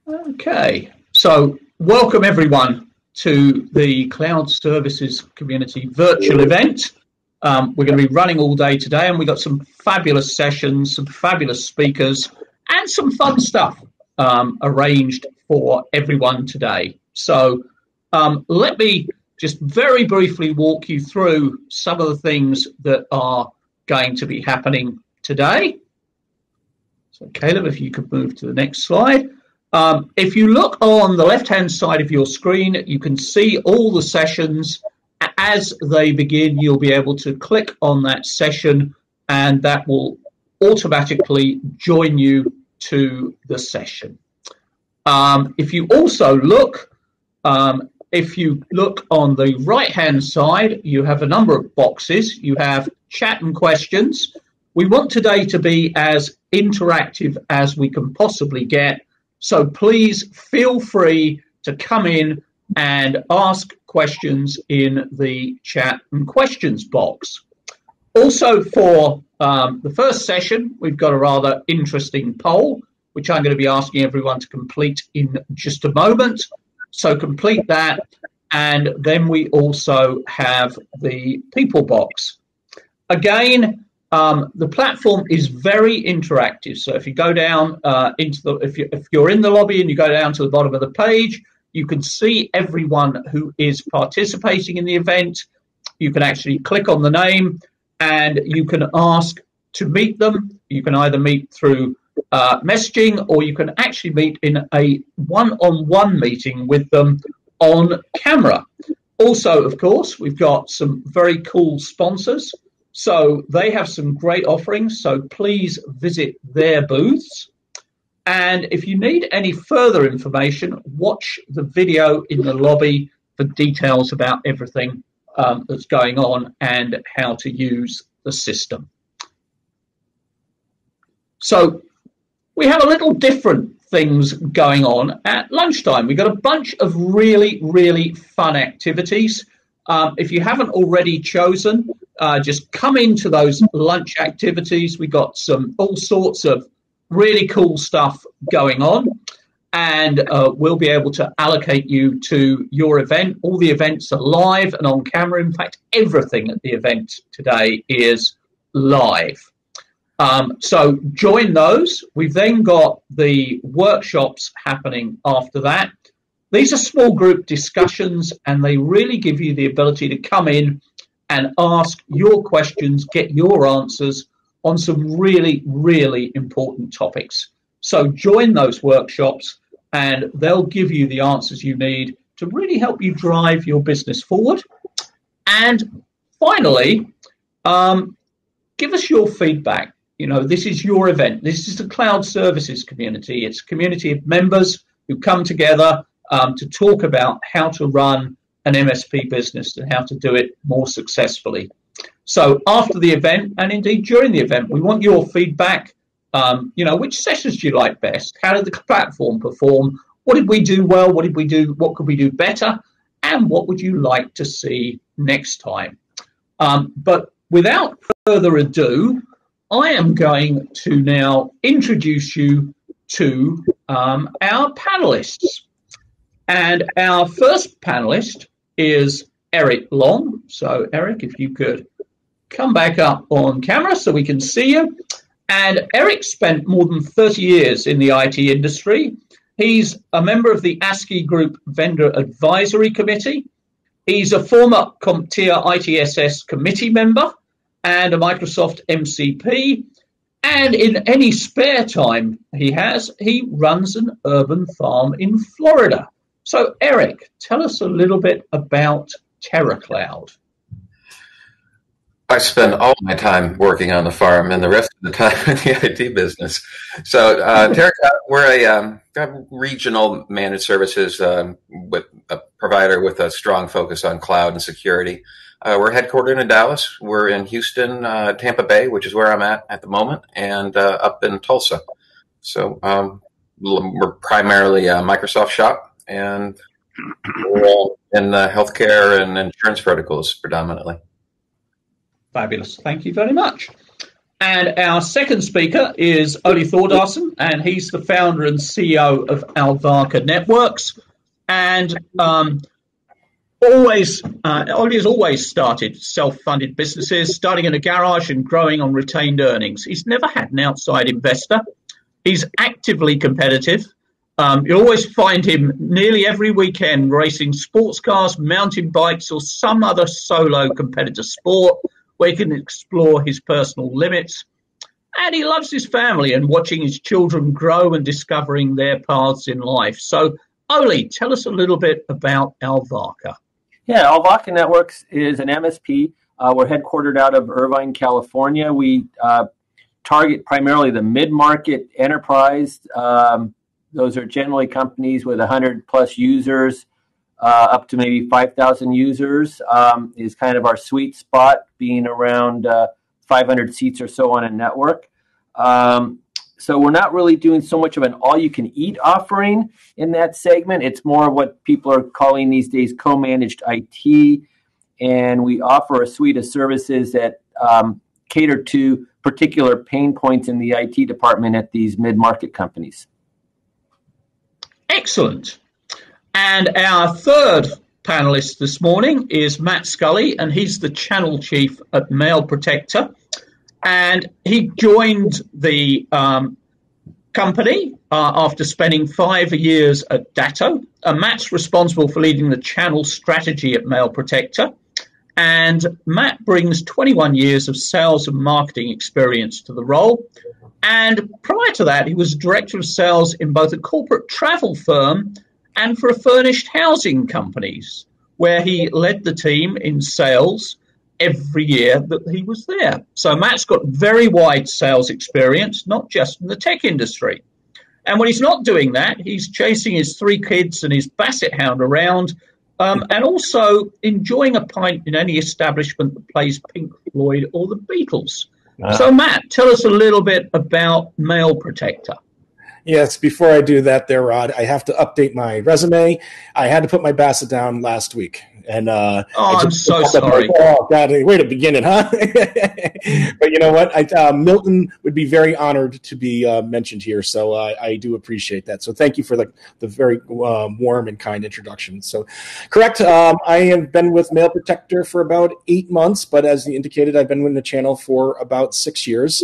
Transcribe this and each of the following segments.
Okay, so welcome everyone to the Cloud Services Community virtual event. We're going to be running all day today, and we've got some fabulous sessions, some fabulous speakers, and some fun stuff arranged for everyone today. So let me just very briefly walk you through some of the things that are going to be happening today. So Caleb, if you could move to the next slide. If you look on the left-hand side of your screen, you can see all the sessions. As they begin, you'll be able to click on that session, and that will automatically join you to the session. If you also look, if you look on the right-hand side, you have a number of boxes. You have chat and questions. We want today to be as interactive as we can possibly get. So please feel free to come in and ask questions in the chat and questions box. Also for the first session, we've got a rather interesting poll, which I'm going to be asking everyone to complete in just a moment. So complete that, and then we also have the people box. Again, the platform is very interactive. So if you go down if you're in the lobby and you go down to the bottom of the page, you can see everyone who is participating in the event. You can actually click on the name and you can ask to meet them. You can either meet through messaging, or you can actually meet in a one-on-one meeting with them on camera. Also, of course, we've got some very cool sponsors. So they have some great offerings, so please visit their booths. And if you need any further information, watch the video in the lobby for details about everything that's going on and how to use the system. So we have a little different things going on at lunchtime. We've got a bunch of really, really fun activities. If you haven't already chosen, just come into those lunch activities. We got all sorts of really cool stuff going on, and we'll be able to allocate you to your event. All the events are live and on camera. In fact, everything at the event today is live. So join those. We've then got the workshops happening after that. These are small group discussions, and they really give you the ability to come in and ask your questions, get your answers on some really, really important topics. So join those workshops, and they'll give you the answers you need to really help you drive your business forward. And finally, give us your feedback. You know, this is your event. This is the Cloud Services community. It's a community of members who come together to talk about how to run an MSP business and how to do it more successfully. So after the event, and indeed during the event, we want your feedback. Which sessions do you like best? How did the platform perform? What did we do well? What did we do? What could we do better? And what would you like to see next time? But without further ado, I am going to now introduce you to our panelists. And our first panelist is Eric Long. So, Eric, if you could come back up on camera so we can see you. And Eric spent more than 30 years in the IT industry. He's a member of the ASCII Group Vendor Advisory Committee. He's a former CompTIA ITSS committee member and a Microsoft MCP. And in any spare time he runs an urban farm in Florida. So, Eric, tell us a little bit about TerraCloud. I spend all my time working on the farm and the rest of the time in the IT business. So, TerraCloud, we're a regional managed services with a provider with a strong focus on cloud and security. We're headquartered in Dallas. We're in Houston, Tampa Bay, which is where I'm at the moment, and up in Tulsa. So we're primarily a Microsoft shop, and we're all in healthcare and insurance verticals predominantly. Fabulous. Thank you very much. And our second speaker is Oli Thordarson, and he's the founder and CEO of Alvarka Networks. And Oli has always started self-funded businesses, starting in a garage and growing on retained earnings. He's never had an outside investor. He's actively competitive. You'll always find him nearly every weekend racing sports cars, mountain bikes, or some other solo competitor sport where he can explore his personal limits. And he loves his family and watching his children grow and discovering their paths in life. So, Oli, tell us a little bit about Alvarka. Yeah, Alvarka Networks is an MSP. We're headquartered out of Irvine, California. We target primarily the mid-market enterprise. Those are generally companies with 100-plus users, up to maybe 5,000 users is kind of our sweet spot, being around 500 seats or so on a network. So we're not really doing so much of an all-you-can-eat offering in that segment. It's more what people are calling these days co-managed IT, and we offer a suite of services that cater to particular pain points in the IT department at these mid-market companies. Excellent. And our third panelist this morning is Matt Scully, and he's the channel chief at Mail Protector. And he joined the company after spending 5 years at Datto. Matt's responsible for leading the channel strategy at Mail Protector. And Matt brings 21 years of sales and marketing experience to the role. And prior to that, he was director of sales in both a corporate travel firm and for a furnished housing companies, where he led the team in sales every year that he was there. So Matt's got very wide sales experience, not just in the tech industry. And when he's not doing that, he's chasing his 3 kids and his basset hound around, and also enjoying a pint in any establishment that plays Pink Floyd or the Beatles. So Matt, tell us a little bit about Mail Protector. Yes, before I do that there, Rod, I have to update my resume. I had to put my basset down last week. And I'm so sorry. Oh, God, way to begin it, huh? But you know what? Milton would be very honored to be mentioned here, so I do appreciate that. So thank you for the very warm and kind introduction. So correct, I have been with Mail Protector for about 8 months, but as you indicated, I've been with the channel for about 6 years.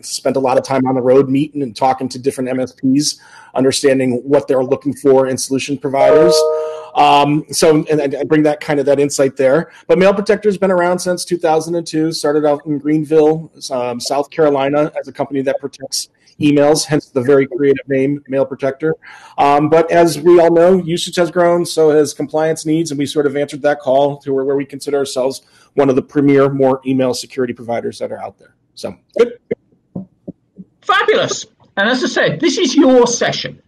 Spent a lot of time on the road meeting and talking to different MSPs, understanding what they're looking for in solution providers. And I bring that insight there. But Mail Protector has been around since 2002, started out in Greenville, South Carolina, as a company that protects emails, hence the very creative name, Mail Protector. But as we all know, usage has grown, so has compliance needs, and we sort of answered that call to where we consider ourselves one of the premier, more email security providers that are out there. So good. Fabulous. And as I said, this is your session.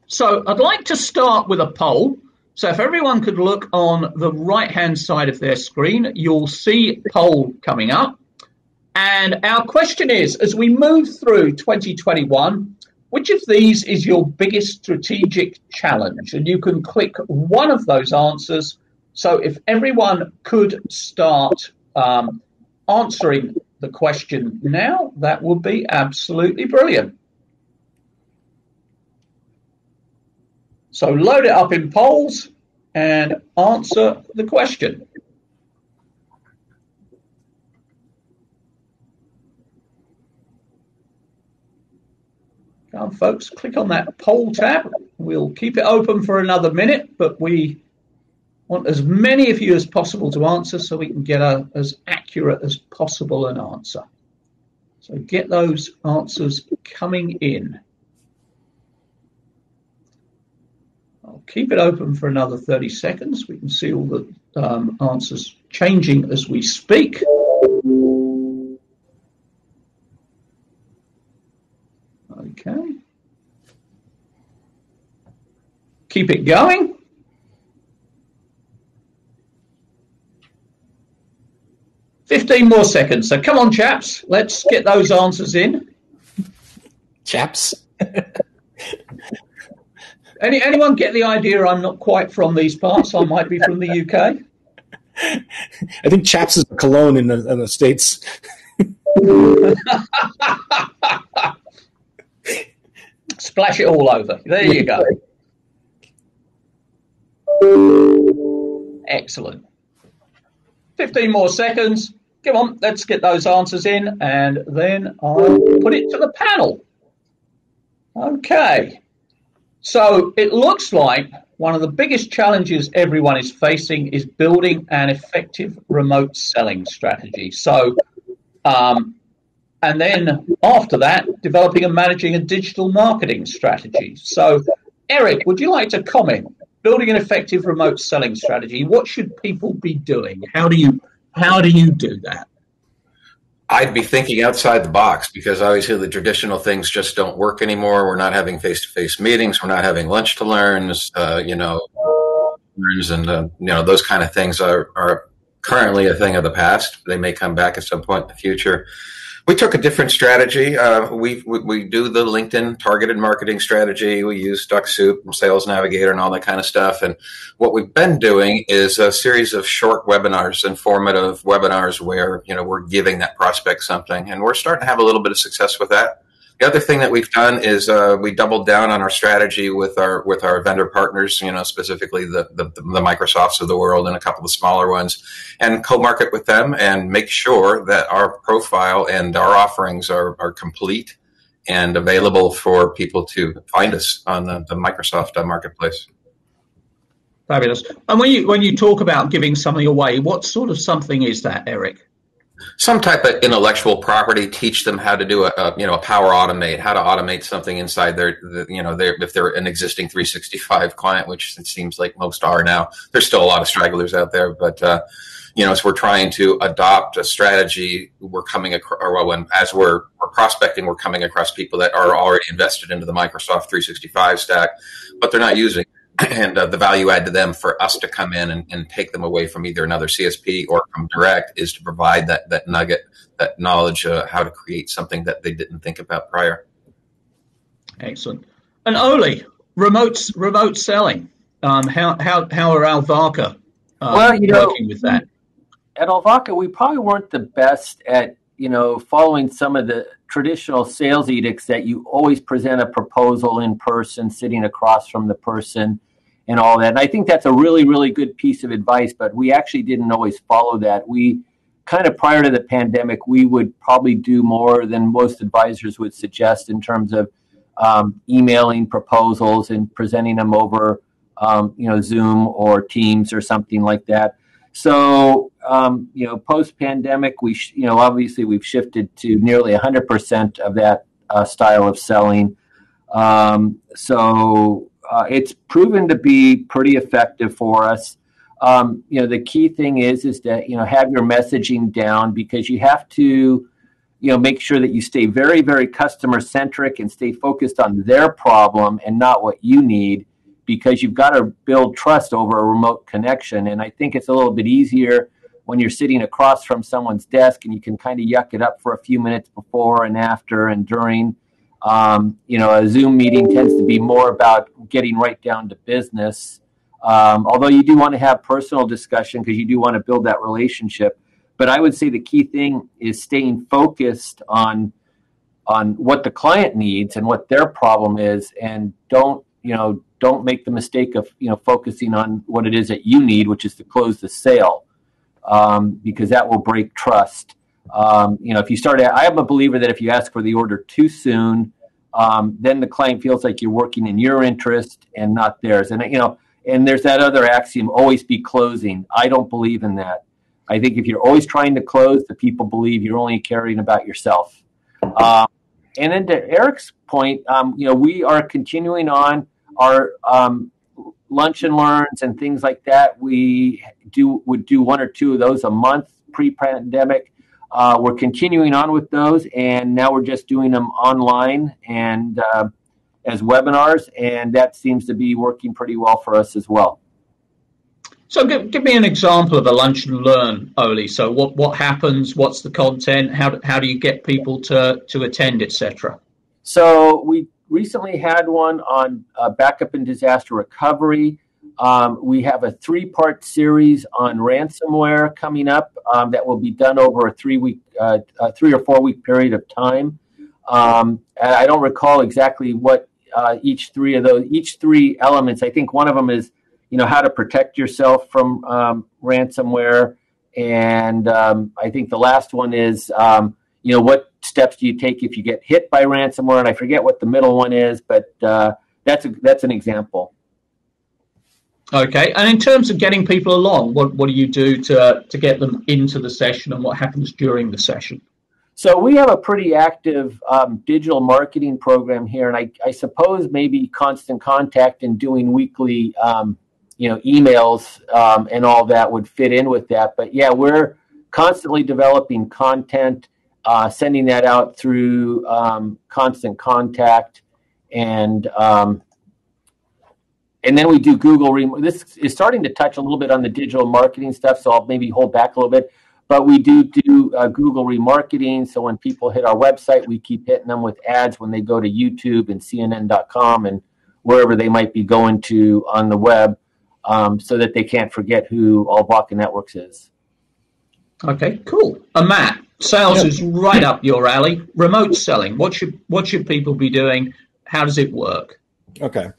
So I'd like to start with a poll. So if everyone could look on the right-hand side of their screen, you'll see a poll coming up. And our question is, as we move through 2021, which of these is your biggest strategic challenge? And you can click one of those answers. So if everyone could start answering the question now, that would be absolutely brilliant. So load it up in polls and answer the question. Come on, folks, click on that poll tab. We'll keep it open for another minute, but we want as many of you as possible to answer so we can get as accurate as possible an answer. So get those answers coming in. I'll keep it open for another 30 seconds. We can see all the answers changing as we speak. Okay. Keep it going. $15 more seconds. So come on, chaps. Let's get those answers in. Chaps. Anyone get the idea I'm not quite from these parts? I might be from the UK. I think chaps is a cologne in the States. Splash it all over. There you go. Excellent. 15 more seconds. Come on, let's get those answers in, and then I'll put it to the panel. Okay. So it looks like one of the biggest challenges everyone is facing is building an effective remote selling strategy. So, and then after that, developing and managing a digital marketing strategy. So, Eric, would you like to comment? Building an effective remote selling strategy. What should people be doing? How do you do that? I'd be thinking outside the box, because I always hear the traditional things just don't work anymore. We're not having face-to-face meetings. We're not having lunch to learns, and those kind of things are currently a thing of the past. They may come back at some point in the future. We took a different strategy. We do the LinkedIn targeted marketing strategy. We use DuckSoup, Sales Navigator, and all that kind of stuff. And what we've been doing is a series of short webinars, informative webinars, where we're giving that prospect something, and we're starting to have a little bit of success with that. The other thing that we've done is we doubled down on our strategy with our vendor partners, specifically the Microsofts of the world and a couple of smaller ones, and co-market with them and make sure that our profile and our offerings are complete and available for people to find us on the Microsoft marketplace. Fabulous. And when you talk about giving something away, what sort of something is that, Eric? Some type of intellectual property. Teach them how to do a Power Automate, how to automate something inside if they're an existing 365 client, which it seems like most are now. There's still a lot of stragglers out there, but as we're trying to adopt a strategy, we're coming across, as we're prospecting, we're coming across people that are already invested into the Microsoft 365 stack, but they're not using it. And the value add to them for us to come in and take them away from either another CSP or from direct is to provide that nugget, that knowledge, how to create something that they didn't think about prior. Excellent. And Oli, remote selling. How are Alvaca working with that? At Alvaca, we probably weren't the best at following some of the traditional sales edicts that you always present a proposal in person, sitting across from the person and all that. And I think that's a really, really good piece of advice, but we actually didn't always follow that. We kind of, prior to the pandemic, we would probably do more than most advisors would suggest in terms of emailing proposals and presenting them over Zoom or Teams or something like that. So, post-pandemic, obviously we've shifted to nearly 100% of that style of selling. It's proven to be pretty effective for us. The key thing is that, have your messaging down, because you have to, make sure that you stay very, very customer centric and stay focused on their problem and not what you need, because you've got to build trust over a remote connection. And I think it's a little bit easier when you're sitting across from someone's desk and you can kind of yuck it up for a few minutes before and after and during. A Zoom meeting tends to be more about getting right down to business. Although you do want to have personal discussion because you do want to build that relationship. But I would say the key thing is staying focused on what the client needs and what their problem is, and don't make the mistake of focusing on what it is that you need, which is to close the sale, because that will break trust. If you start, I am a believer that if you ask for the order too soon, then the client feels like you're working in your interest and not theirs. And and there's that other axiom: always be closing. I don't believe in that. I think if you're always trying to close, the people believe you're only caring about yourself. And then to Eric's point, we are continuing on our lunch and learns and things like that. We would do one or two of those a month pre-pandemic. We're continuing on with those, and now we're just doing them online and as webinars, and that seems to be working pretty well for us as well. So give me an example of a lunch and learn, Oli. So what happens? What's the content? How do you get people to attend, etc.? So we recently had one on backup and disaster recovery. We have a 3-part series on ransomware coming up that will be done over a 3 or 4 week period of time. And I don't recall exactly what each three elements. I think one of them is, how to protect yourself from ransomware, and I think the last one is, what steps do you take if you get hit by ransomware? And I forget what the middle one is, but that's an example. Okay, and in terms of getting people along, what do you do to get them into the session, and what happens during the session? So we have a pretty active digital marketing program here, and I suppose maybe Constant Contact and doing weekly, emails and all that would fit in with that. But yeah, we're constantly developing content, sending that out through Constant Contact, and then we do Google. This is starting to touch a little bit on the digital marketing stuff, so I'll maybe hold back a little bit. But we do Google remarketing. So when people hit our website, we keep hitting them with ads when they go to YouTube and CNN.com and wherever they might be going to on the web, so that they can't forget who Alvaca Networks is. Okay, cool. And Matt, sales is right up your alley. Remote selling. What should people be doing? How does it work? Okay.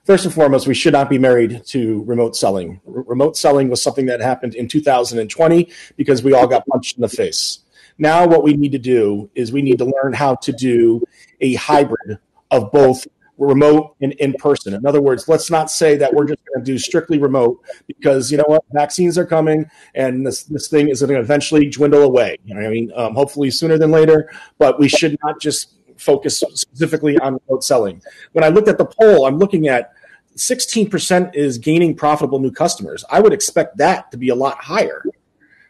First and foremost, we should not be married to remote selling. Remote selling was something that happened in 2020 because we all got punched in the face. Now what we need to do is we need to learn how to do a hybrid of both remote and in person. In other words, let's not say that we're just going to do strictly remote because, you know what, vaccines are coming and this thing is going to eventually dwindle away. You know what I mean? Hopefully sooner than later, but we should not just focus specifically on remote selling. When I looked at the poll, I'm looking at 16% is gaining profitable new customers. I would expect that to be a lot higher.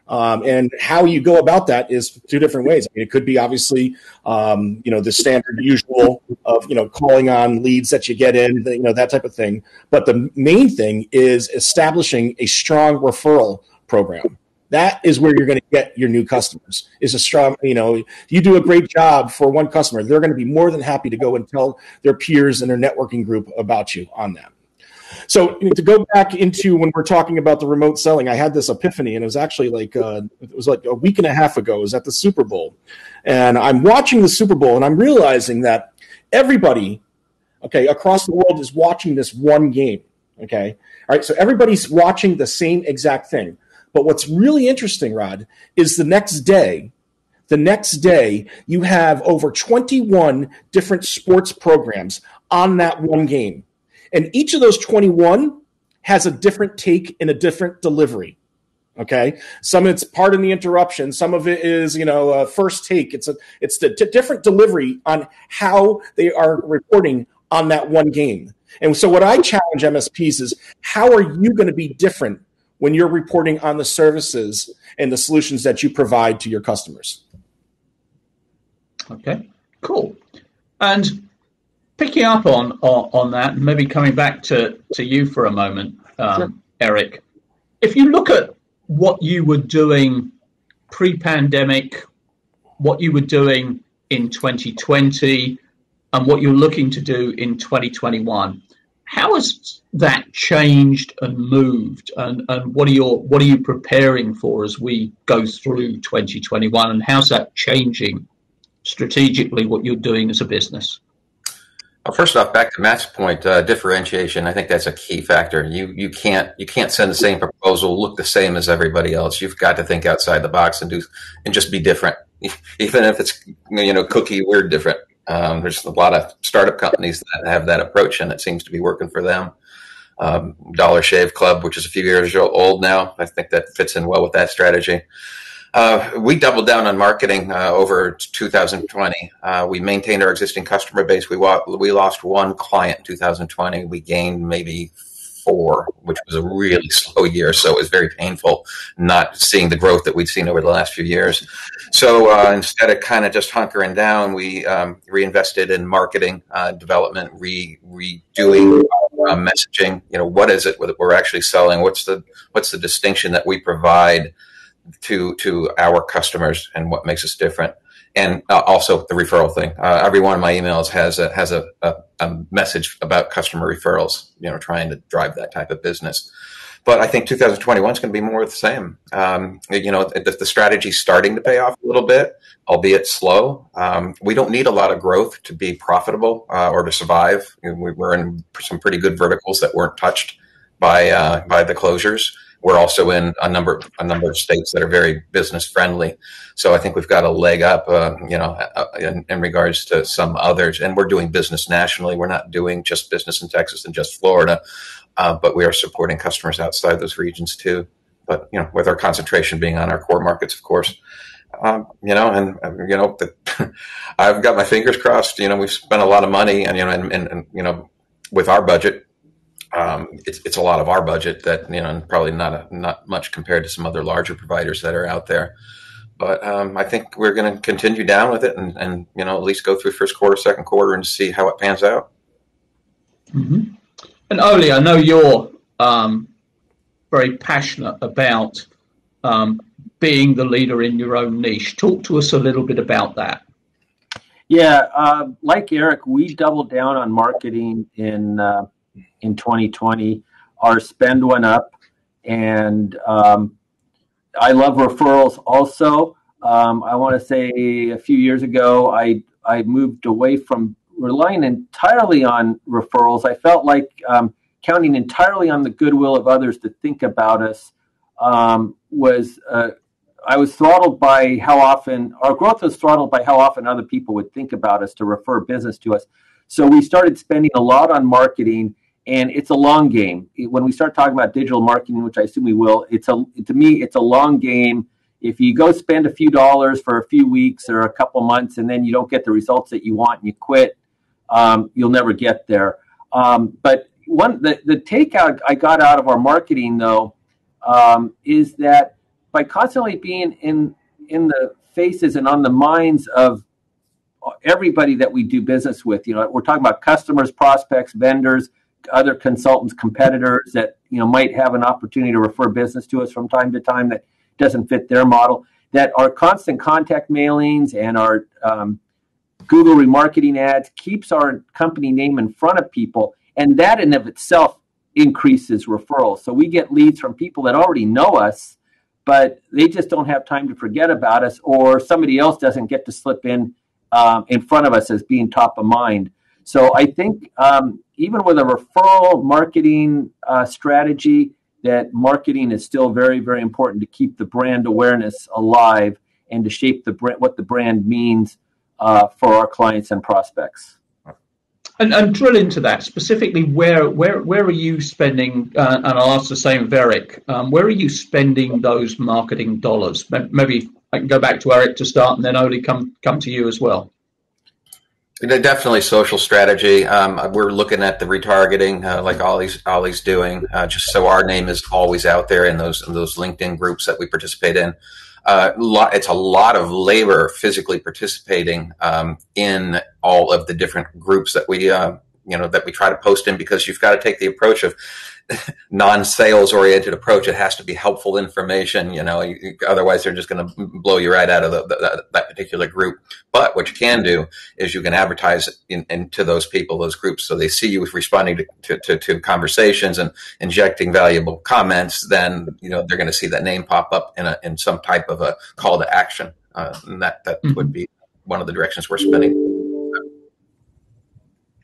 And how you go about that is 2 different ways. I mean, it could be obviously, the standard usual of, calling on leads that you get in, that type of thing. But the main thing is establishing a strong referral program. That is where you're going to get your new customers. Is a strong, you do a great job for one customer, they're going to be more than happy to go and tell their peers and their networking group about you on that. So to go back into when we're talking about the remote selling, I had this epiphany, and it was actually like a week and a half ago. It was at the Super Bowl, and I'm watching the Super Bowl, and I'm realizing that everybody, across the world is watching this one game. Okay, all right, so everybody's watching the same exact thing. But what's really interesting, Rod, is the next day, you have over 21 different sports programs on that one game. And each of those 21 has a different take and a different delivery. Okay, some of it's pardon the interruption. Some of it is, first take. It's the different delivery on how they are reporting on that one game. And so what I challenge MSPs is, how are you going to be different when you're reporting on the services and the solutions that you provide to your customers? Okay, cool. And picking up on that, and maybe coming back to you for a moment, sure. Eric, if you look at what you were doing pre-pandemic, what you were doing in 2020, and what you're looking to do in 2021, how has that changed and moved, and what are you preparing for as we go through 2021, and how's that changing strategically what you're doing as a business? Well, first off, back to Matt's point, differentiation. I think that's a key factor. You can't send the same proposal, look the same as everybody else. You've got to think outside the box and just be different, even if it's cookie. We're different. There's a lot of startup companies that have that approach, and it seems to be working for them. Dollar Shave Club, which is a few years old now, I think that fits in well with that strategy. We doubled down on marketing over 2020. We maintained our existing customer base. We lost 1 client in 2020. We gained maybe 4, which was a really slow year. So it was very painful not seeing the growth that we'd seen over the last few years. So instead of kind of just hunkering down, we reinvested in marketing development, redoing messaging. What is it that we're actually selling? What's the distinction that we provide to our customers, and what makes us different? And also the referral thing. Every one of my emails has a message about customer referrals, trying to drive that type of business. But I think 2021 is going to be more of the same. The strategy's starting to pay off a little bit, albeit slow. We don't need a lot of growth to be profitable or to survive. We're in some pretty good verticals that weren't touched by the closures. We're also in a number of states that are very business friendly. So I think we've got a leg up, in regards to some others. And we're doing business nationally. We're not doing just business in Texas and just Florida. But we are supporting customers outside those regions too. But with our concentration being on our core markets, of course. I've got my fingers crossed. We've spent a lot of money, and with our budget, it's a lot of our budget that and probably not much compared to some other larger providers that are out there. But I think we're going to continue down with it, and at least go through first quarter, second quarter, and see how it pans out. Mm-hmm. And Oli, I know you're very passionate about being the leader in your own niche. Talk to us a little bit about that. Yeah, like Eric, we doubled down on marketing in 2020. Our spend went up, and I love referrals also. I want to say a few years ago, I moved away from relying entirely on referrals. I felt like counting entirely on the goodwill of others to think about us I was throttled by how often our growth was throttled by how often other people would think about us to refer business to us. So we started spending a lot on marketing, and it's a long game. When we start talking about digital marketing, which I assume we will, to me, it's a long game. If you go spend a few dollars for a few weeks or a couple months, and then you don't get the results that you want and you quit, you'll never get there. But the takeout I got out of our marketing, though, is that by constantly being in the faces and on the minds of everybody that we do business with, we're talking about customers, prospects, vendors, other consultants, competitors that might have an opportunity to refer business to us from time to time that doesn't fit their model, that our constant contact mailings and our Google remarketing ads keeps our company name in front of people, and that in of itself increases referrals. So we get leads from people that already know us, but they just don't have time to forget about us, or somebody else doesn't get to slip in front of us as being top of mind. So I think even with a referral marketing strategy, that marketing is still very, very important to keep the brand awareness alive and to shape what the brand means for our clients and prospects. And drill into that specifically. Where are you spending? And I'll ask the same of Eric. Where are you spending those marketing dollars? Maybe I can go back to Eric to start, and then Oli come to you as well. Definitely social strategy. We're looking at the retargeting, like Ollie's doing, just so our name is always out there in those LinkedIn groups that we participate in. It's a lot of labor physically participating in all of the different groups that we try to post in, because you've got to take the approach of non-sales oriented approach. It has to be helpful information, otherwise they're just going to blow you right out of that particular group. But what you can do is you can advertise into those people, those groups, so they see you responding to conversations and injecting valuable comments. Then they're going to see that name pop up in some type of a call to action, and that would be one of the directions we're spending.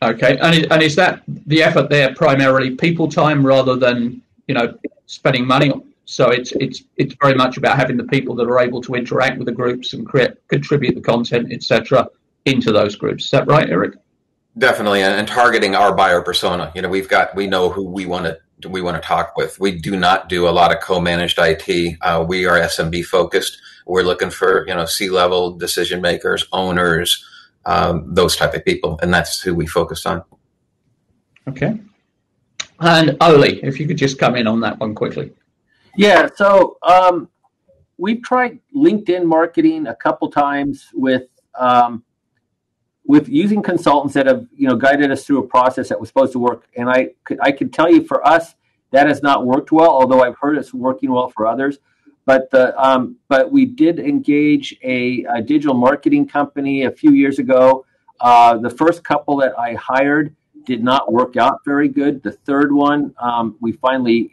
Okay, and is that the effort there primarily people time rather than spending money on? So it's very much about having the people that are able to interact with the groups and contribute the content, etc., into those groups. Is that right, Eric? Definitely, and targeting our buyer persona. We know who we want to talk with. We do not do a lot of co-managed IT. We are SMB focused. We're looking for C-level decision makers, owners. Those type of people, and that's who we focus on. Okay. And Oli, if you could just come in on that one quickly. Yeah, so we've tried LinkedIn marketing a couple times with using consultants that have guided us through a process that was supposed to work, and I could tell you for us that has not worked well, although I've heard it's working well for others. But we did engage a digital marketing company a few years ago. The first couple that I hired did not work out very good. The third one, we finally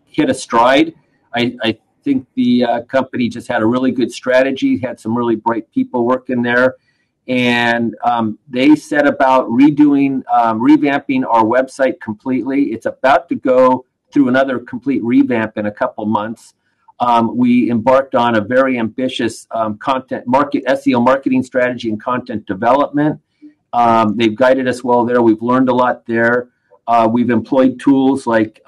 hit a stride. I think the company just had a really good strategy, had some really bright people working there. And they set about revamping our website completely. It's about to go through another complete revamp in a couple months. We embarked on a very ambitious SEO marketing strategy and content development. They've guided us well there. We've learned a lot there. We've employed tools like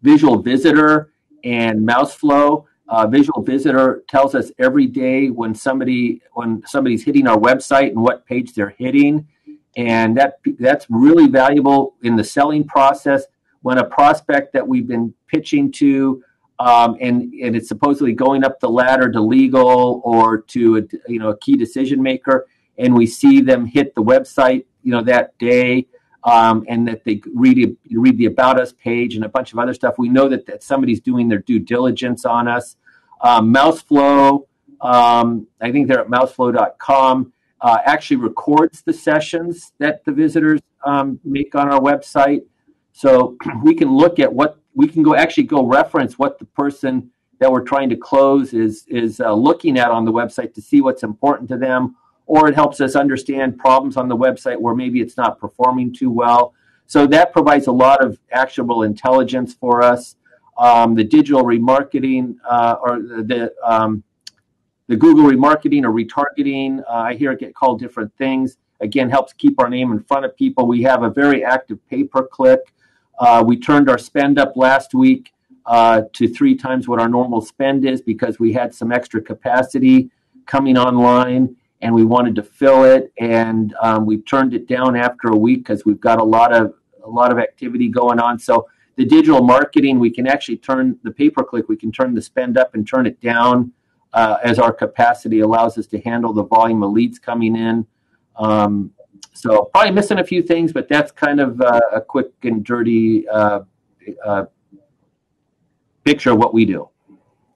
Visual Visitor and Mouseflow. Visual Visitor tells us every day when somebody's hitting our website and what page they're hitting, and that's really valuable in the selling process. When a prospect that we've been pitching to, and it's supposedly going up the ladder to legal or to a key decision maker, and we see them hit the website that day, and that they read the About Us page and a bunch of other stuff, we know that somebody's doing their due diligence on us. Mouseflow, I think they're at mouseflow.com, actually records the sessions that the visitors make on our website. So we can look at go reference what the person that we're trying to close is looking at on the website to see what's important to them, or it helps us understand problems on the website where maybe it's not performing too well. So that provides a lot of actionable intelligence for us. The digital remarketing or the Google remarketing or retargeting, I hear it get called different things. Again, helps keep our name in front of people. We have a very active pay-per-click. We turned our spend up last week to 3 times what our normal spend is because we had some extra capacity coming online and we wanted to fill it. And we turned it down after a week because we've got a lot of activity going on. So the digital marketing, we can actually turn the pay-per-click, we can turn the spend up and turn it down as our capacity allows us to handle the volume of leads coming in. So probably missing a few things, but that's kind of a quick and dirty picture of what we do.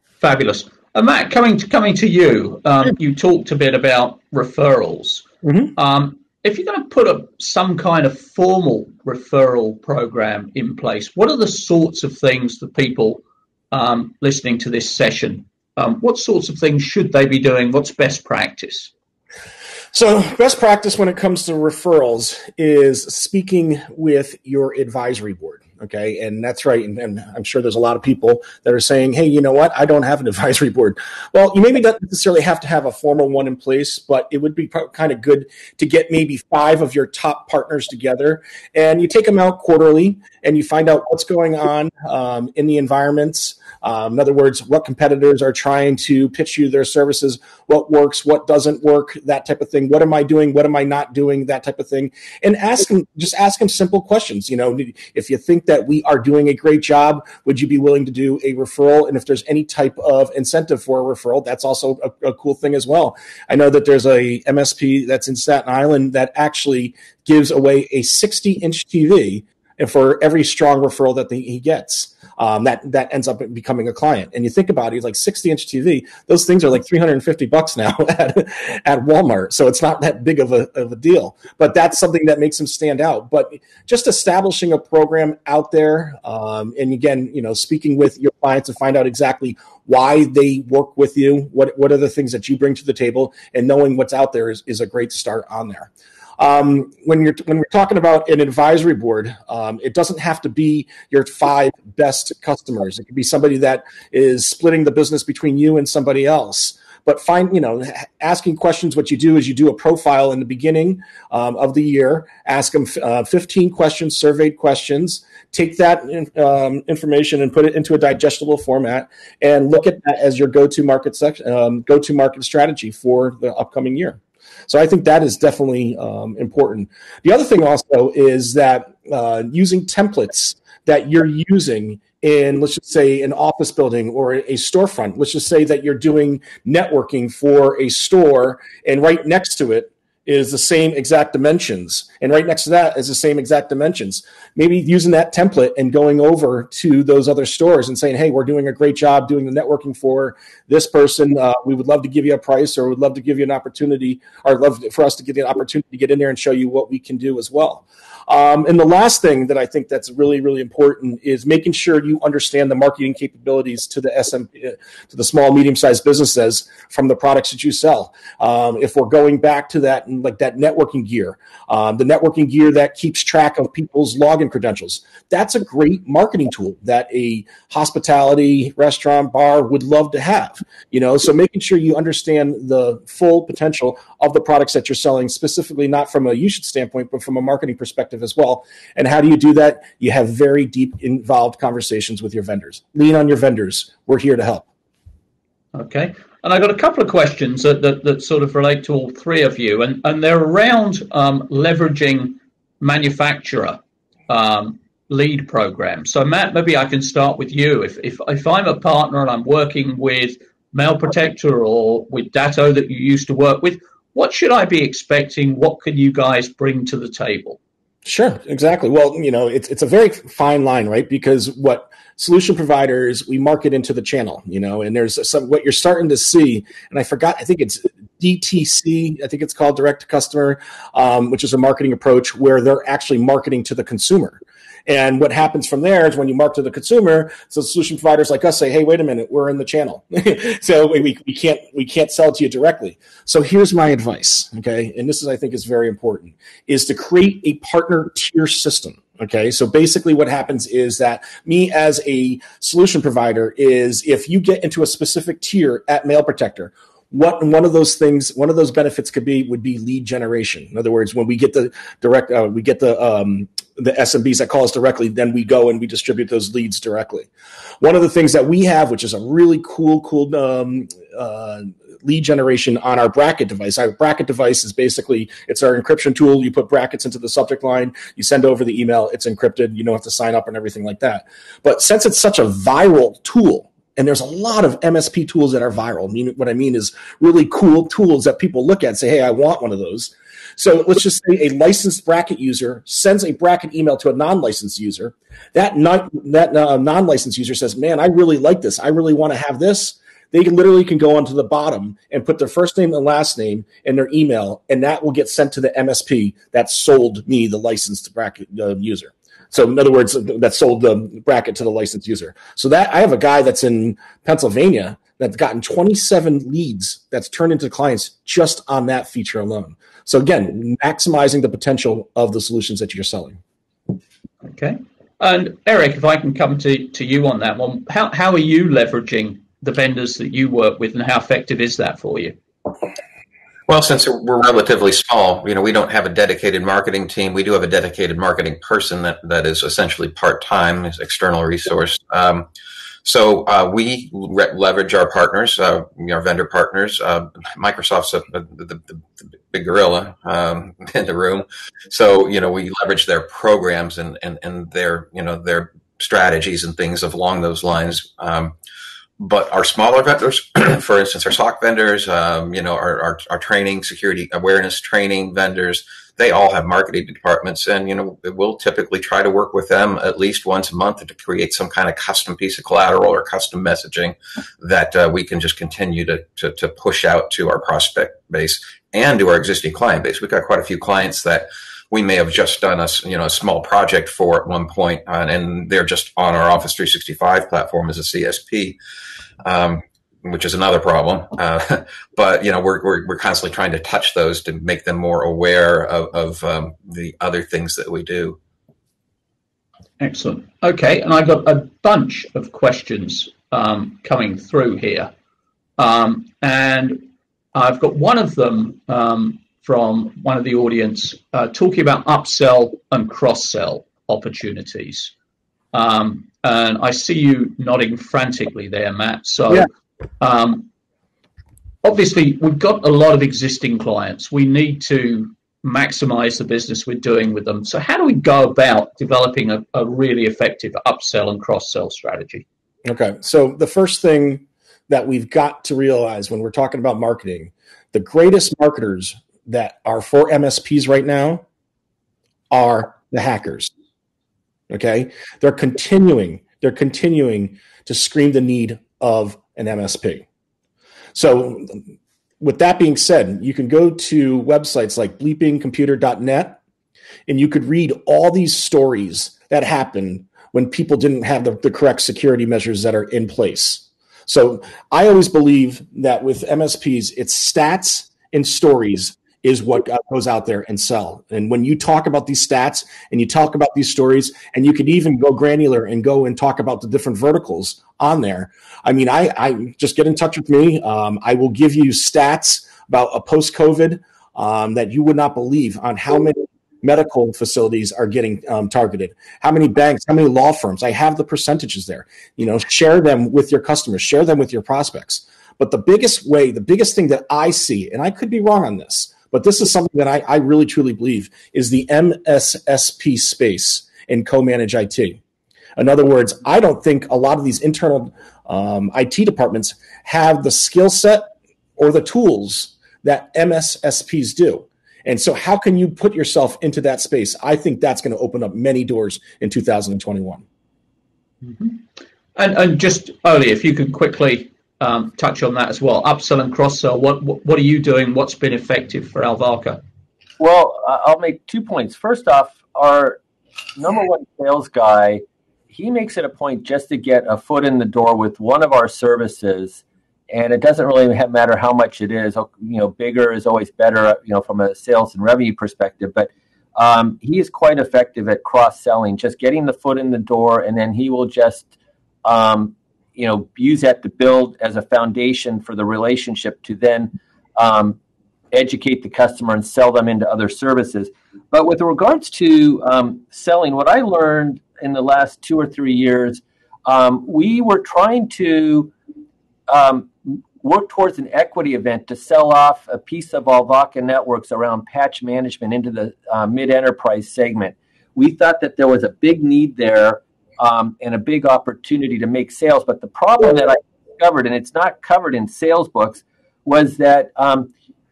Fabulous. Matt, coming to you, you talked a bit about referrals. Mm-hmm. If you're going to put some kind of formal referral program in place, what are the sorts of things that people listening to this session, what sorts of things should they be doing? What's best practice? So best practice when it comes to referrals is speaking with your advisory board. Okay. And that's right. And I'm sure there's a lot of people that are saying, hey, you know what? I don't have an advisory board. Well, you maybe don't necessarily have to have a formal one in place, but it would be kind of good to get maybe 5 of your top partners together and you take them out quarterly and you find out what's going on in the environments. In other words, what competitors are trying to pitch you their services, what works, what doesn't work, that type of thing. What am I doing? What am I not doing? That type of thing. And ask them simple questions. You know, if you think that we are doing a great job, would you be willing to do a referral? And if there's any type of incentive for a referral, that's also a cool thing as well. I know that there's a MSP that's in Staten Island that actually gives away a 60-inch TV for every strong referral that he gets. That ends up becoming a client. And you think about it, it's like 60-inch TV. Those things are like $350 now at Walmart. So it's not that big of a deal. But that's something that makes them stand out. But just establishing a program out there, and again, speaking with your clients to find out exactly why they work with you, what are the things that you bring to the table, and knowing what's out there is a great start on there. When we're talking about an advisory board, it doesn't have to be your 5 best customers. It could be somebody that is splitting the business between you and somebody else. But asking questions, what you do is you do a profile in the beginning of the year, ask them 15 questions, surveyed questions, take that information and put it into a digestible format and look at that as your go-to-market strategy for the upcoming year. So I think that is definitely important. The other thing also is that using templates that you're using in, let's just say, an office building or a storefront. Let's just say that you're doing networking for a store, and right next to it is the same exact dimensions. And right next to that is the same exact dimensions. Maybe using that template and going over to those other stores and saying, hey, we're doing a great job doing the networking for this person. We would love to give you a price, or would love to give you an opportunity, or love for us to give you an opportunity to get in there and show you what we can do as well. And the last thing that I think that's really, really important is making sure you understand the marketing capabilities to the to the small, medium-sized businesses from the products that you sell. If we're going back to that, like that networking gear, the networking gear that keeps track of people's login credentials, that's a great marketing tool that a hospitality, restaurant, bar would love to have. So making sure you understand the full potential of the products that you're selling, specifically not from a usage standpoint, but from a marketing perspective as well. And how do you do that? You have very deep, involved conversations with your vendors. Lean on your vendors. We're here to help. Okay. And I've got a couple of questions that sort of relate to all three of you, and they're around leveraging manufacturer lead programs. So Matt, maybe I can start with you. If I'm a partner and I'm working with Mail Protector or with Datto that you used to work with, what should I be expecting? What can you guys bring to the table? Sure, exactly. Well, it's a very fine line, right? Because what solution providers, we market into the channel, and there's what you're starting to see, and I think it's DTC, I think it's called direct to customer, which is a marketing approach where they're actually marketing to the consumer. And what happens from there is when you market to the consumer, so solution providers like us say, hey, wait a minute, we're in the channel. So we can't sell to you directly. So here's my advice, okay? And this is, I think, is very important, is to create a partner tier system. Okay, so basically what happens is that me as a solution provider is if you get into a specific tier at Mail Protector, one of those benefits would be lead generation. In other words, when we get the direct, the SMBs that call us directly, then we go and we distribute those leads directly. One of the things that we have, which is a really cool lead generation on our bracket device. Our bracket device is basically, it's our encryption tool. You put brackets into the subject line, you send over the email, it's encrypted. You don't have to sign up and everything like that. But since it's such a viral tool, and there's a lot of MSP tools that are viral. What I mean is really cool tools that people look at and say, hey, I want one of those. So let's just say a licensed bracket user sends a bracket email to a non-licensed user. That non-licensed user says, man, I really like this. I really want to have this. They literally can go onto the bottom and put their first name and last name and their email, and that will get sent to the MSP that sold me the licensed bracket user. So in other words, that sold the bracket to the licensed user. So that I have a guy that's in Pennsylvania that's gotten 27 leads that's turned into clients just on that feature alone. So again, maximizing the potential of the solutions that you're selling. Okay. And Eric, if I can come to you on that one, how are you leveraging the vendors that you work with, and how effective is that for you? Well, since we're relatively small, we don't have a dedicated marketing team. We do have a dedicated marketing person that is essentially part-time, is external resource. So we leverage our partners, our vendor partners. Microsoft's the big gorilla in the room. So, we leverage their programs and their strategies and things along those lines. But our smaller vendors, for instance, our SOC vendors, our training, security awareness training vendors, they all have marketing departments, and we'll typically try to work with them at least once a month to create some kind of custom piece of collateral or custom messaging that we can just continue to push out to our prospect base and to our existing client base. We've got quite a few clients that we may have just done a small project for at one point, and they're just on our Office 365 platform as a CSP. Which is another problem. But we're constantly trying to touch those to make them more aware of the other things that we do. Excellent. Okay, and I've got a bunch of questions coming through here, and I've got one of them from one of the audience talking about upsell and cross-sell opportunities. And I see you nodding frantically there, Matt. So yeah. Obviously, we've got a lot of existing clients. We need to maximize the business we're doing with them. So how do we go about developing a really effective upsell and cross-sell strategy? Okay, so the first thing that we've got to realize when we're talking about marketing, the greatest marketers that are for MSPs right now are the hackers. Okay, they're continuing to scream the need of an MSP. So with that being said, you can go to websites like bleepingcomputer.net, and you could read all these stories that happened when people didn't have the correct security measures that are in place. So I always believe that with MSPs, it's stats and stories is what goes out there and sell. And when you talk about these stats and you talk about these stories, and you could even go granular and go and talk about the different verticals on there. I mean, I just get in touch with me. I will give you stats about a post-COVID that you would not believe on how many medical facilities are getting targeted, how many banks, how many law firms. I have the percentages there. Share them with your customers, share them with your prospects. But the biggest thing that I see, and I could be wrong on this, but this is something that I really truly believe, is the MSSP space in co-managed IT. In other words, I don't think a lot of these internal IT departments have the skill set or the tools that MSSPs do. And so how can you put yourself into that space? I think that's going to open up many doors in 2021. Mm-hmm. And just, Oli, if you could quickly touch on that as well. Upsell and cross-sell, what are you doing? What's been effective for Alvaca? Well, I'll make 2 points. First off, our number one sales guy, he makes it a point just to get a foot in the door with one of our services. And it doesn't really matter how much it is. Bigger is always better, from a sales and revenue perspective. But he is quite effective at cross-selling, just getting the foot in the door, and then he will just, use that to build as a foundation for the relationship to then educate the customer and sell them into other services. But with regards to selling, what I learned in the last 2 or 3 years, we were trying to work towards an equity event to sell off a piece of Alvaca Networks around patch management into the mid-enterprise segment. We thought that there was a big need there and a big opportunity to make sales. But the problem that I discovered, and it's not covered in sales books, was that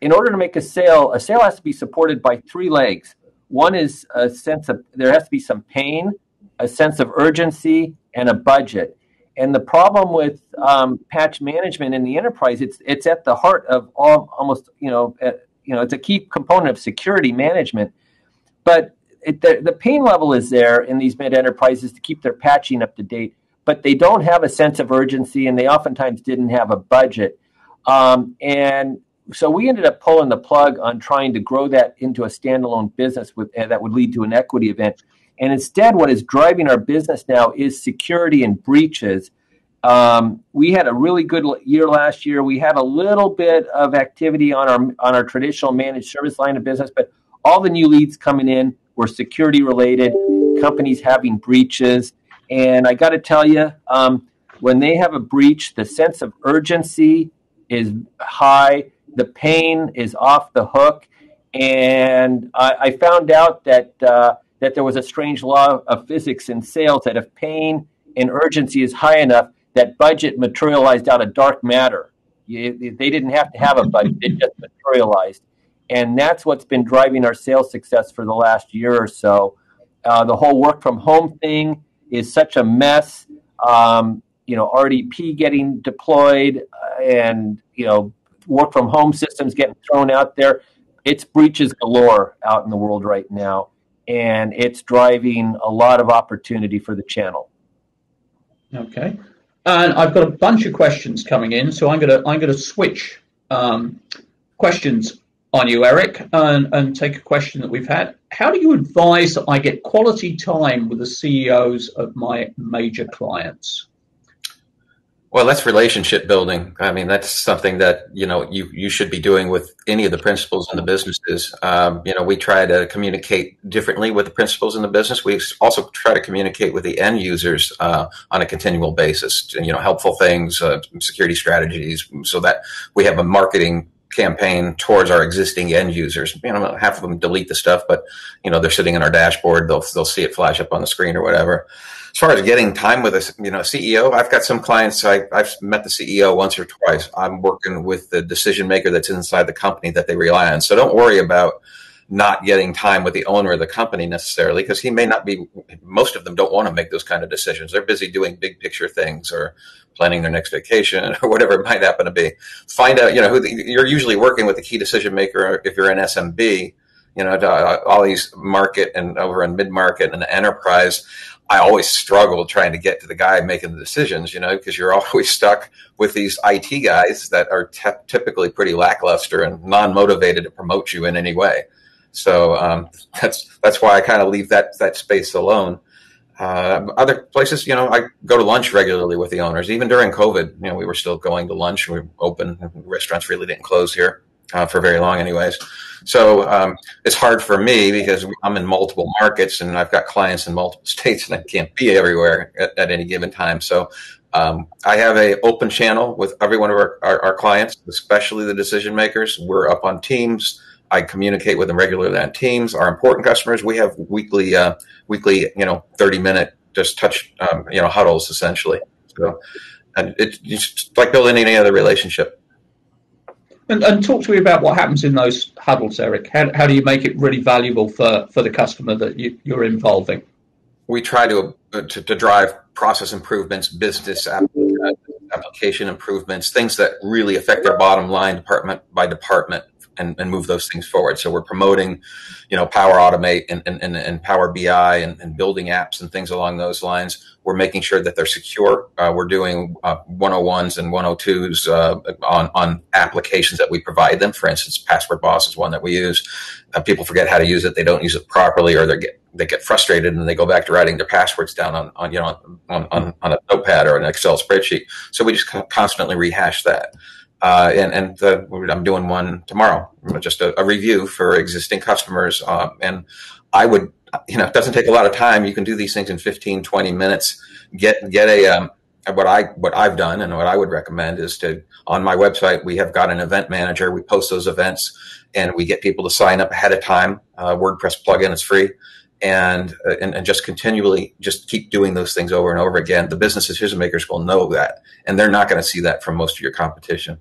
in order to make a sale has to be supported by 3 legs. One is a sense of, there has to be some pain, a sense of urgency, and a budget. And the problem with patch management in the enterprise, it's at the heart of almost, it's a key component of security management. But the pain level is there in these mid-enterprises to keep their patching up to date, but they don't have a sense of urgency, and they oftentimes didn't have a budget. And so we ended up pulling the plug on trying to grow that into a standalone business that would lead to an equity event. And instead, what is driving our business now is security and breaches. We had a really good year last year. We had a little bit of activity on our traditional managed service line of business, but all the new leads coming in were security related, companies having breaches. And I got to tell you, when they have a breach, the sense of urgency is high. The pain is off the hook. And I found out that there was a strange law of physics in sales that if pain and urgency is high enough, that budget materialized out of dark matter. They didn't have to have a budget, it just materialized. And that's what's been driving our sales success for the last year or so. The whole work from home thing is such a mess. RDP getting deployed and, work from home systems getting thrown out there. It's breaches galore out in the world right now. And it's driving a lot of opportunity for the channel. Okay. And I've got a bunch of questions coming in, so I'm gonna switch questions on you, Eric, and take a question that we've had. How do you advise that I get quality time with the CEOs of my major clients? Well, that's relationship building. I mean, that's something that, you should be doing with any of the principals in the businesses. We try to communicate differently with the principals in the business. We also try to communicate with the end users on a continual basis, helpful things, security strategies, so that we have a marketing campaign towards our existing end users. Half of them delete the stuff, but they're sitting in our dashboard. They'll see it flash up on the screen or whatever. As far as getting time with a CEO, I've got some clients. I've met the CEO once or twice. I'm working with the decision maker that's inside the company that they rely on. So don't worry about not getting time with the owner of the company necessarily, because he may not be. Most of them don't want to make those kind of decisions. They're busy doing big picture things or planning their next vacation or whatever it might happen to be. Find out, you're usually working with the key decision maker if you're an SMB. All these market and over in mid market and enterprise. I always struggle trying to get to the guy making the decisions, because you're always stuck with these IT guys that are typically pretty lackluster and non-motivated to promote you in any way. So that's why I kind of leave that space alone. Other places, I go to lunch regularly with the owners. Even during COVID, we were still going to lunch. We were open. Restaurants really didn't close here for very long anyways. So it's hard for me because I'm in multiple markets and I've got clients in multiple states and I can't be everywhere at any given time. So I have a open channel with every one of our clients, especially the decision makers. We're up on Teams. I communicate with them regularly on Teams. Our important customers, we have weekly 30-minute just touch, huddles essentially. So, and it's just like building any other relationship. And talk to me about what happens in those huddles, Eric. How do you make it really valuable for the customer that you're involving? We try to drive process improvements, business application improvements, things that really affect their bottom line department by department, and move those things forward. So we're promoting, Power Automate and Power BI and building apps and things along those lines. We're making sure that they're secure. We're doing 101s and 102s on applications that we provide them. For instance, Password Boss is one that we use. People forget how to use it. They don't use it properly, or they get frustrated and they go back to writing their passwords down on a notepad or an Excel spreadsheet. So we just constantly rehash that. I'm doing one tomorrow, just a review for existing customers. And I would, it doesn't take a lot of time. You can do these things in 15, 20 minutes. Get what I've done and what I would recommend is on my website, we have got an event manager. We post those events and we get people to sign up ahead of time. WordPress plugin is free. And just continually just keep doing those things over and over again. The business decision makers will know that, and they're not going to see that from most of your competition.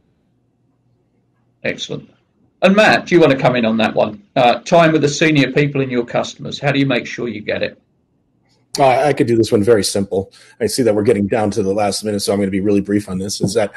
Excellent. And Matt, do you want to come in on that one? Time with the senior people in your customers. How do you make sure you get it? I could do this one very simple. I see that we're getting down to the last minute, so I'm going to be really brief on this. Is that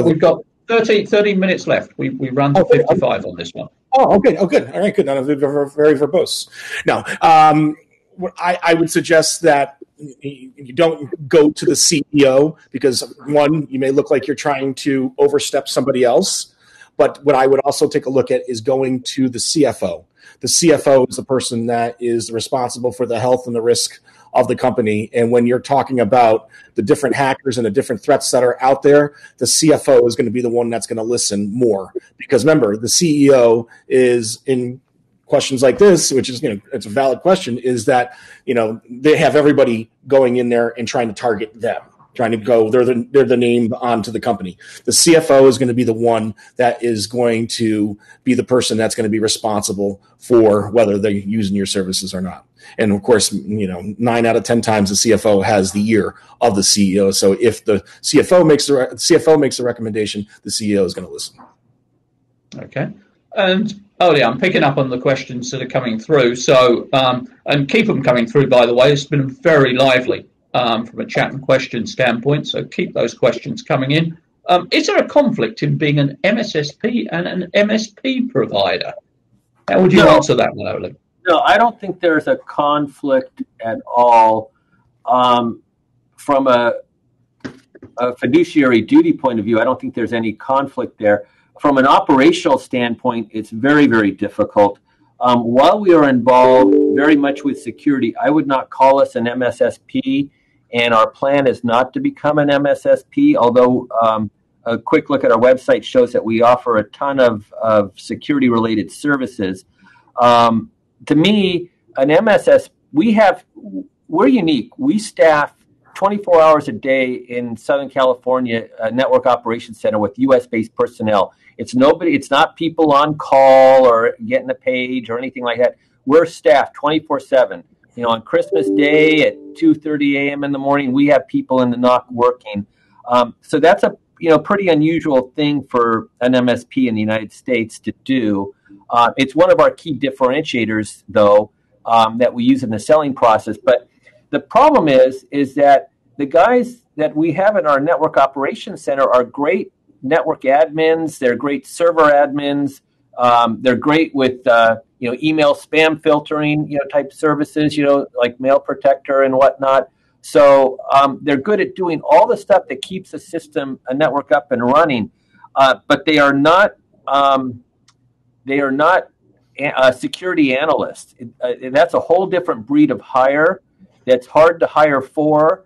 we've got 30 minutes left. We run to 55 on this one. Oh, good. All right, good. No, very verbose. Now, I would suggest that you don't go to the CEO because, one, you may look like you're trying to overstep somebody else. But what I would also take a look at is going to the CFO. The CFO is the person that is responsible for the health and the risk of the company. And when you're talking about the different hackers and the different threats that are out there, the CFO is going to be the one that's going to listen more. Because remember, the CEO is in questions like this, which is, it's a valid question, is that, they have everybody going in there and trying to target them. Trying to go, they're the name onto the company. The CFO is going to be the one that is going to be the person that's going to be responsible for whether they're using your services or not. And of course, 9 out of 10 times the CFO has the ear of the CEO. So if the CFO makes the recommendation, the CEO is going to listen. Okay. And Oli, I'm picking up on the questions that are coming through. So, and keep them coming through, by the way. It's been very lively. From a chat and question standpoint, so keep those questions coming in. Is there a conflict in being an MSSP and an MSP provider? How would you answer that one, Oli? No, I don't think there's a conflict at all. From a fiduciary duty point of view, I don't think there's any conflict there. From an operational standpoint, it's very, very difficult. While we are involved very much with security, I would not call us an MSSP. And our plan is not to become an MSSP, although a quick look at our website shows that we offer a ton of security-related services. To me, an MSSP, we're unique. We staff 24 hours a day in Southern California, a network operations center with U.S.-based personnel. It's not people on call or getting a page or anything like that. We're staffed 24/7. On Christmas Day at 2:30 a.m. in the morning, we have people in the NOC working. So that's a pretty unusual thing for an MSP in the United States to do. It's one of our key differentiators, though, that we use in the selling process. But the problem is that the guys that we have in our network operations center are great network admins. They're great server admins. They're great with email spam filtering type services, like Mail Protector and whatnot. So they're good at doing all the stuff that keeps a network up and running, but they are not security analysts. That's a whole different breed of hire. That's hard to hire for.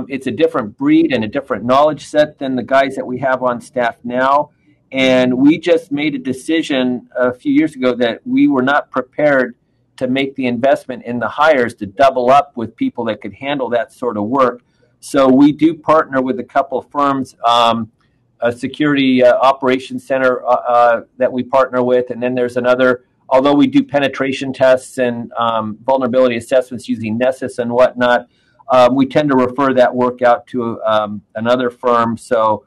It's a different breed and a different knowledge set than the guys that we have on staff now. And we just made a decision a few years ago that we were not prepared to make the investment in the hires to double up with people that could handle that sort of work. So we do partner with a couple of firms, a security operations center that we partner with. And then there's another, although we do penetration tests and vulnerability assessments using Nessus and whatnot, we tend to refer that work out to another firm. So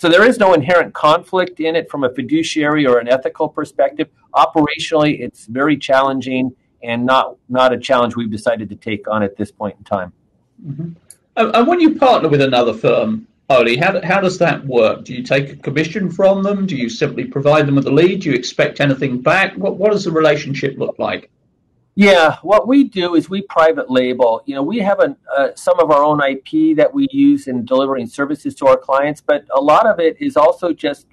there is no inherent conflict in it from a fiduciary or an ethical perspective. Operationally, it's very challenging and not a challenge we've decided to take on at this point in time. Mm-hmm. And when you partner with another firm, Oli, how does that work? Do you take a commission from them? Do you simply provide them with a lead? Do you expect anything back? What does the relationship look like? Yeah, what we do is we private label. We have some of our own IP that we use in delivering services to our clients, but a lot of it is also just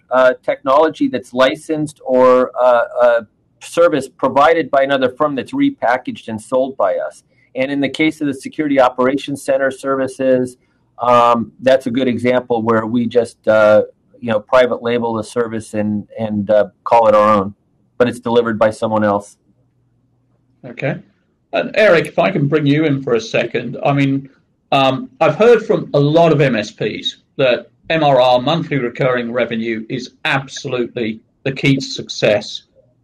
technology that's licensed or a service provided by another firm that's repackaged and sold by us. And in the case of the Security Operations Center services, that's a good example where we just private label the service and call it our own, but it's delivered by someone else. Okay. And Eric, if I can bring you in for a second. I mean, I've heard from a lot of MSPs that MRR, monthly recurring revenue, is absolutely the key to success.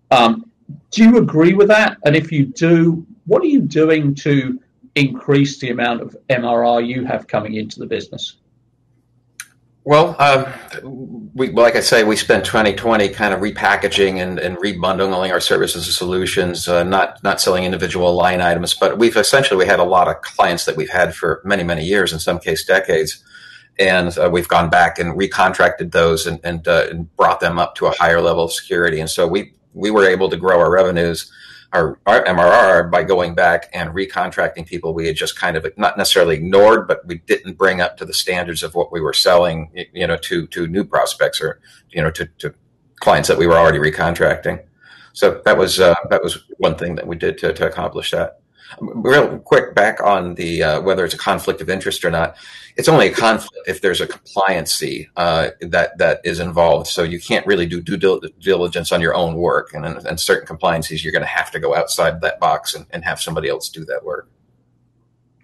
Do you agree with that? And if you do, what are you doing to increase the amount of MRR you have coming into the business? Well, like I say, we spent 2020 kind of repackaging and rebundling our services and solutions, not selling individual line items, but we had a lot of clients that we've had for many, many years, in some case decades. And we've gone back and recontracted those and brought them up to a higher level of security. And so we were able to grow our revenues, our MRR, by going back and recontracting people we had just kind of not necessarily ignored, but we didn't bring up to the standards of what we were selling, to new prospects or, to clients that we were already recontracting. So that was one thing that we did to accomplish that. Real quick, back on the whether it's a conflict of interest or not. It's only a conflict if there's a compliancy that is involved. So you can't really do due diligence on your own work, and certain compliancies you're going to have to go outside that box and have somebody else do that work.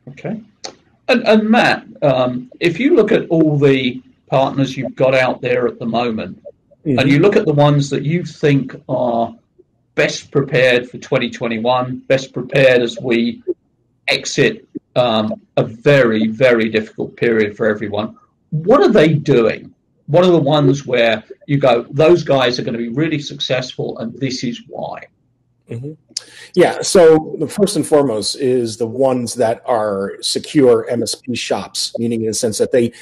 Okay, and Matt, if you look at all the partners you've got out there at the moment, mm-hmm. and you look at the ones that you think are best prepared for 2021, best prepared as we exit a very, very difficult period for everyone. What are they doing? What are the ones where you go, those guys are going to be really successful, and this is why? Mm-hmm. Yeah, so the first and foremost is the ones that are secure MSP shops, meaning in the sense that they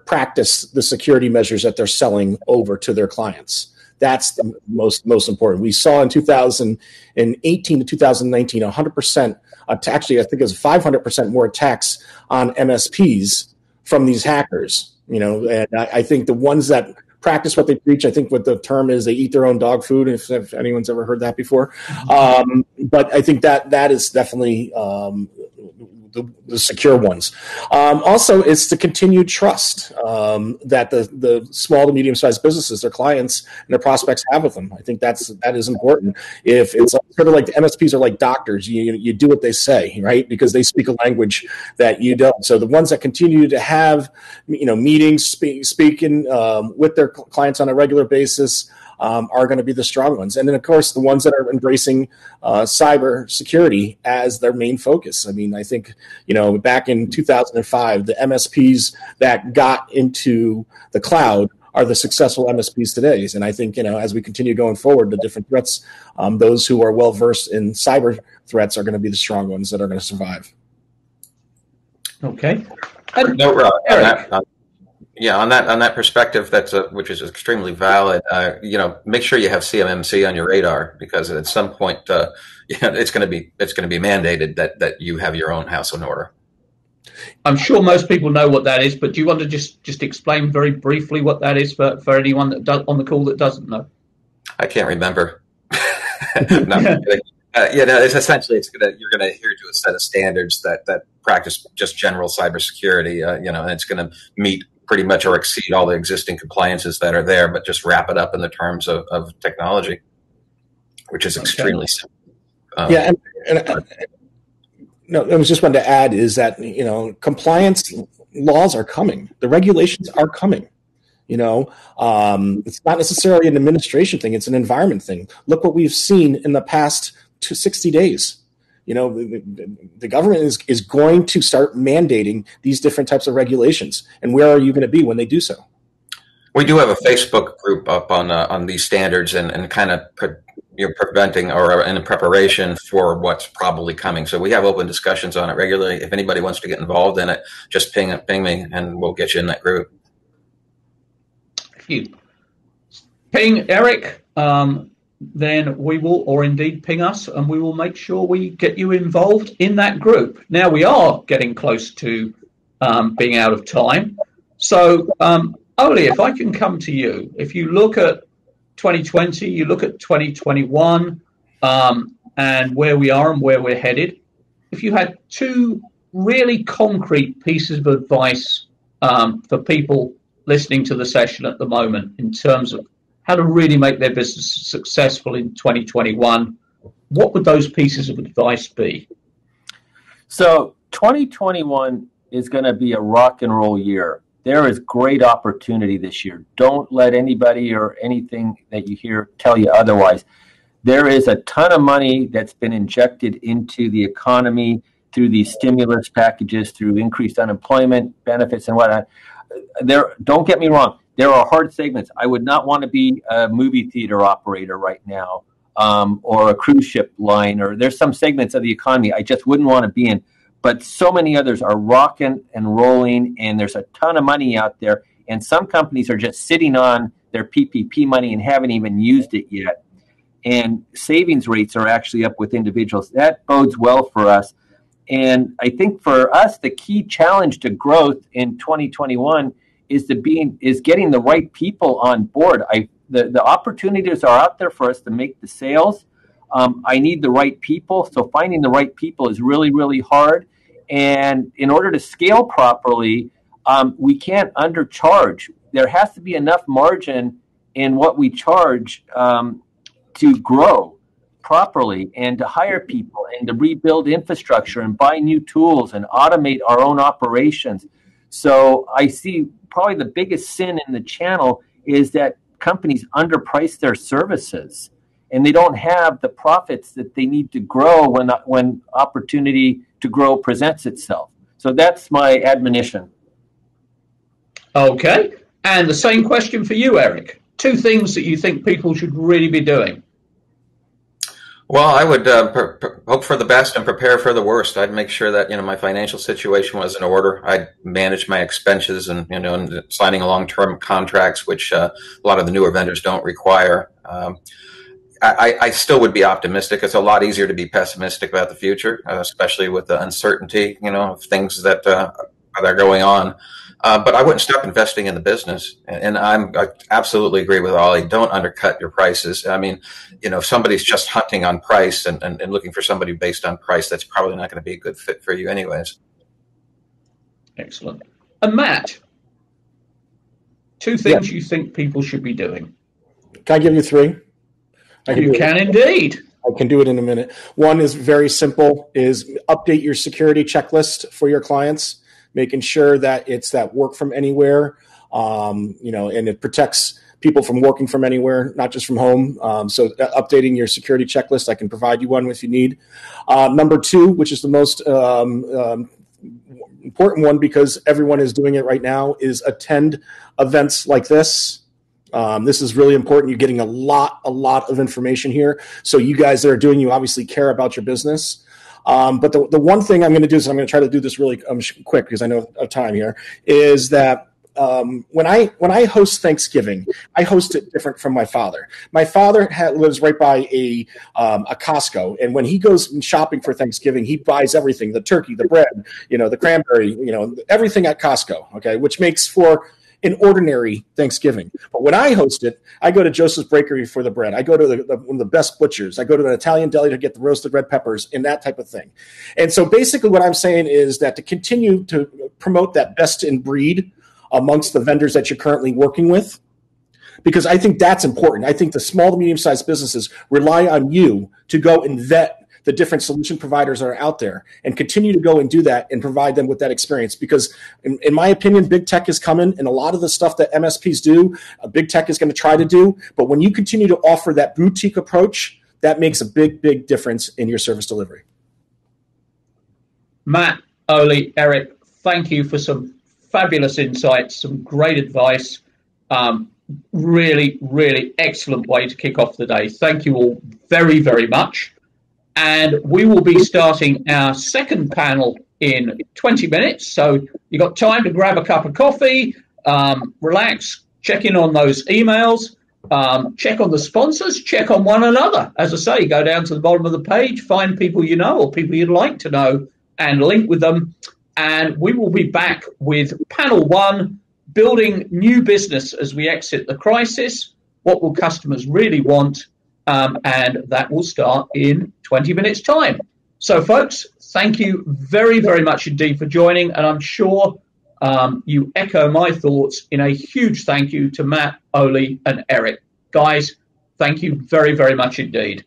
practice the security measures that they're selling over to their clients. That's the most important. We saw in 2018 to 2019, 100%, actually I think it was 500% more attacks on MSPs from these hackers. And I think the ones that practice what they preach, I think what the term is, they eat their own dog food, if anyone's ever heard that before. But I think that is definitely the secure ones. Also, it's the continued trust that the small to medium-sized businesses, their clients and their prospects have with them. I think that is important. If it's sort of like the MSPs are like doctors, you do what they say, right? Because they speak a language that you don't. So the ones that continue to have meetings, speaking with their clients on a regular basis are going to be the strong ones. And then, of course, the ones that are embracing cyber security as their main focus. I mean, I think, back in 2005, the MSPs that got into the cloud are the successful MSPs today. And I think, as we continue going forward, the different threats, those who are well-versed in cyber threats are going to be the strong ones that are going to survive. Okay. No, Rob, on that perspective, which is extremely valid. Make sure you have CMMC on your radar, because at some point, it's going to be mandated that you have your own house in order. I'm sure most people know what that is, but do you want to just explain very briefly what that is for anyone that on the call that doesn't know? I can't remember. No. It's essentially you're going to adhere to a set of standards that practice just general cybersecurity, and it's going to meet pretty much or exceed all the existing compliances that are there, but just wrap it up in the terms of technology, which is extremely simple. I was just wanted to add is that, compliance laws are coming. The regulations are coming. It's not necessarily an administration thing. It's an environment thing. Look what we've seen in the past 60 days. The government is going to start mandating these different types of regulations. And where are you going to be when they do so? We do have a Facebook group up on these standards and kind of preventing or in preparation for what's probably coming. So we have open discussions on it regularly. If anybody wants to get involved in it, just ping me and we'll get you in that group. If you ping Eric, then we will, or indeed ping us, and we will make sure we get you involved in that group. Now, we are getting close to being out of time. So, Oli, if I can come to you, if you look at 2020, you look at 2021, and where we are and where we're headed, if you had two really concrete pieces of advice for people listening to the session at the moment in terms of how to really make their business successful in 2021, what would those pieces of advice be? So 2021 is going to be a rock and roll year. There is great opportunity this year. Don't let anybody or anything that you hear tell you otherwise. There is a ton of money that's been injected into the economy through these stimulus packages, through increased unemployment benefits and whatnot. Don't get me wrong. There are hard segments. I would not want to be a movie theater operator right now, or a cruise ship line, or there's some segments of the economy I just wouldn't want to be in. But so many others are rocking and rolling, and there's a ton of money out there. And some companies are just sitting on their PPP money and haven't even used it yet. And savings rates are actually up with individuals. That bodes well for us. And I think for us, the key challenge to growth in 2021 is getting the right people on board. The opportunities are out there for us to make the sales. I need the right people. So finding the right people is really, really hard. And in order to scale properly, we can't undercharge. There has to be enough margin in what we charge to grow properly and to hire people and to rebuild infrastructure and buy new tools and automate our own operations. So I see probably the biggest sin in the channel is that companies underprice their services and they don't have the profits that they need to grow when opportunity to grow presents itself. So that's my admonition. Okay. And the same question for you, Eric. Two things that you think people should really be doing. Well, I would hope for the best and prepare for the worst. I'd make sure that my financial situation was in order. I'd manage my expenses and and signing long-term contracts, which a lot of the newer vendors don't require. I still would be optimistic. It's a lot easier to be pessimistic about the future, especially with the uncertainty, of things that that are going on. But I wouldn't stop investing in the business. And I absolutely agree with Ollie. Don't undercut your prices. I mean, if somebody's just hunting on price and looking for somebody based on price, that's probably not going to be a good fit for you anyways. Excellent. And Matt, 2 things you think people should be doing. Can I give you 3? You can indeed. I can do it in a minute. One is very simple, is update your security checklist for your clients, making sure that it's that work from anywhere, and it protects people from working from anywhere, not just from home. So updating your security checklist, I can provide you one if you need. Number 2, which is the most important one because everyone is doing it right now, is attend events like this. This is really important. You're getting a lot of information here. So you guys that are doing, you obviously care about your business. But the one thing I'm going to do is I'm going to try to do this really quick because I know of time here, is that when I host Thanksgiving, I host it different from my father. My father lives right by a Costco, and when he goes shopping for Thanksgiving, he buys everything: the turkey, the bread, the cranberry, everything at Costco. Okay, which makes for an ordinary Thanksgiving. But when I host it, I go to Joseph's Bakery for the bread. I go to one of the best butchers. I go to an Italian deli to get the roasted red peppers and that type of thing. And so basically what I'm saying is that to continue to promote that best in breed amongst the vendors that you're currently working with, because I think that's important. I think the small to medium-sized businesses rely on you to go and vet the different solution providers that are out there and continue to go and do that and provide them with that experience. Because in my opinion, big tech is coming, and a lot of the stuff that MSPs do, big tech is going to try to do. But when you continue to offer that boutique approach, that makes a big difference in your service delivery. Matt, Oli, Eric, thank you for some fabulous insights, some great advice. Really excellent way to kick off the day. Thank you all very, very much. And we will be starting our second panel in 20 minutes. So you've got time to grab a cup of coffee, relax, check in on those emails, check on the sponsors, check on one another. As I say, go down to the bottom of the page, find people you know or people you'd like to know and link with them. And we will be back with panel 1, building new business as we exit the crisis. What will customers really want? And that will start in 20 minutes' time. So, folks, thank you very, very much indeed for joining. And I'm sure you echo my thoughts in a huge thank you to Matt, Oli, and Eric. Guys, thank you very, very much indeed.